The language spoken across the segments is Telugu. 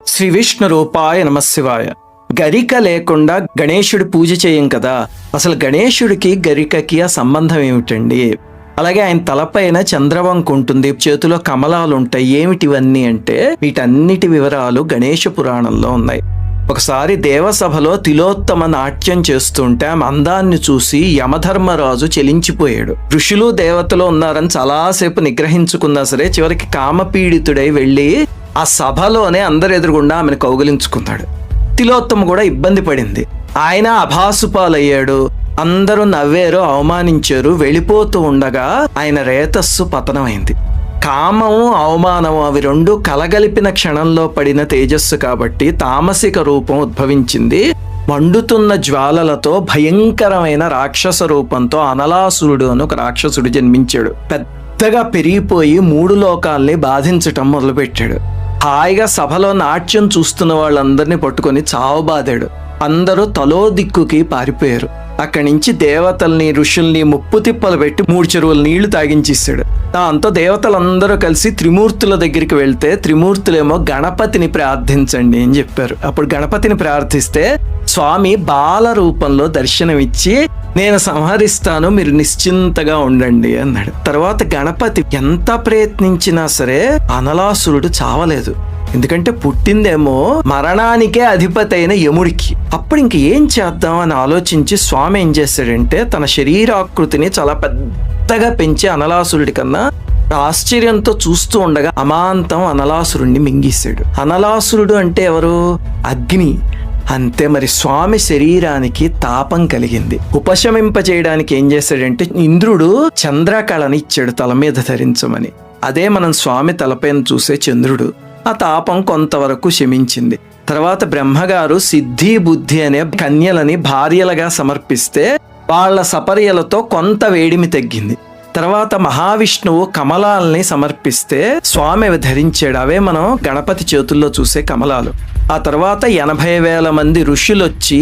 శ్రీ విష్ణు రూపాయ నమశివాయ. గరిక లేకుండా గణేశుడి పూజ చేయం కదా, అసలు గణేశుడికి గరికకి ఆ సంబంధం ఏమిటండి? అలాగే ఆయన తలపైన చంద్రవంక ఉంటుంది, చేతిలో కమలాలు ఉంటాయి. ఏమిటివన్నీ అంటే వీటన్నిటి వివరాలు గణేశ పురాణంలో ఉన్నాయి. ఒకసారి దేవసభలో తిలోత్తమ నాట్యం చేస్తుంటే ఆమె అందాన్ని చూసి యమధర్మరాజు చెలించిపోయాడు. ఋషులు దేవతలు ఉన్నారని చాలాసేపు నిగ్రహించుకున్నా సరే చివరికి కామపీడితుడై వెళ్ళి ఆ సభలోనే అందరు ఎదురుగుండా ఆమెను కౌగిలించుకున్నాడు. తిలోత్తమ కూడా ఇబ్బంది పడింది. ఆయన అభాసుపాలయ్యాడు. అందరూ నవ్వారు, అవమానించారు. వెళ్ళిపోతూ ఉండగా ఆయన రేతస్సు పతనమైంది. కామము అవమానము అవి రెండు కలగలిపిన క్షణంలో పడిన తేజస్సు కాబట్టి తామసిక రూపం ఉద్భవించింది. మండుతున్న జ్వాలలతో భయంకరమైన రాక్షస రూపంతో అనలాసురుడు అని ఒక రాక్షసుడు జన్మించాడు. పెద్దగా పెరిగిపోయి 3 లోకాల్ని బాధించటం మొదలుపెట్టాడు. హాయిగా సభలో నాట్యం చూస్తున్న వాళ్ళందరినీ పట్టుకొని చావబాదాడు. అందరూ తలో దిక్కుకి పారిపోయారు. అక్కడి నుంచి దేవతల్ని ఋషుల్ని ముప్పు తిప్పలు పెట్టి 3 చెరువుల నీళ్లు తాగించేశాడు. దాంతో దేవతలందరూ కలిసి త్రిమూర్తుల దగ్గరికి వెళ్తే త్రిమూర్తులేమో గణపతిని ప్రార్థించండి అని చెప్పారు. అప్పుడు గణపతిని ప్రార్థిస్తే స్వామి బాల రూపంలో దర్శనమిచ్చి నేను సంహరిస్తాను, మీరు నిశ్చింతగా ఉండండి అన్నాడు. తర్వాత గణపతి ఎంత ప్రయత్నించినా సరే అనలాసురుడు చావలేదు. ఎందుకంటే పుట్టిందేమో మరణానికే అధిపతి అయిన యముడికి. అప్పుడు ఇంక ఏం చేద్దాం అని ఆలోచించి స్వామి ఏం చేశాడంటే తన శరీరాకృతిని చాలా పెద్దగా పెంచి అనలాసురుడి కన్నా ఆశ్చర్యంతో చూస్తూ ఉండగా అమాంతం అనలాసురుడిని మింగేశాడు. అనలాసురుడు అంటే ఎవరు? అగ్ని. అంతే. మరి స్వామి శరీరానికి తాపం కలిగింది. ఉపశమింపజేయడానికి ఏం చేశాడంటే ఇంద్రుడు చంద్రకళని ఇచ్చాడు తల మీద ధరించమని. అదే మనం స్వామి తలపైన చూసే చంద్రుడు. ఆ తాపం కొంతవరకు శమించింది. తర్వాత బ్రహ్మగారు సిద్ధి బుద్ధి అనే కన్యలని భార్యలుగా సమర్పిస్తే వాళ్ళ సపర్యలతో కొంత వేడిమి తగ్గింది. తర్వాత మహావిష్ణువు కమలాల్ని సమర్పిస్తే స్వామి అవి ధరించాడు. అవే మనం గణపతి చేతుల్లో చూసే కమలాలు. ఆ తర్వాత 80,000 మంది ఋషులొచ్చి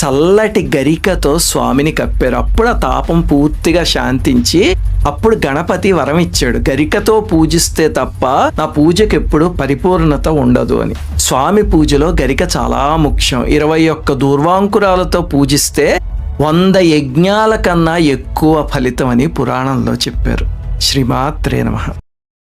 చల్లటి గరికతో స్వామిని కప్పారు. అప్పుడు ఆ తాపం పూర్తిగా శాంతించి అప్పుడు గణపతి వరం ఇచ్చాడు, గరికతో పూజిస్తే తప్ప నా పూజకి ఎప్పుడు పరిపూర్ణత ఉండదు అని. స్వామి పూజలో గరిక చాలా ముఖ్యం. 21 దూర్వాంకురాలతో పూజిస్తే 100 యజ్ఞాల కన్నా ఎక్కువ ఫలితం అని పురాణంలో చెప్పారు. శ్రీమాత్రే నమః.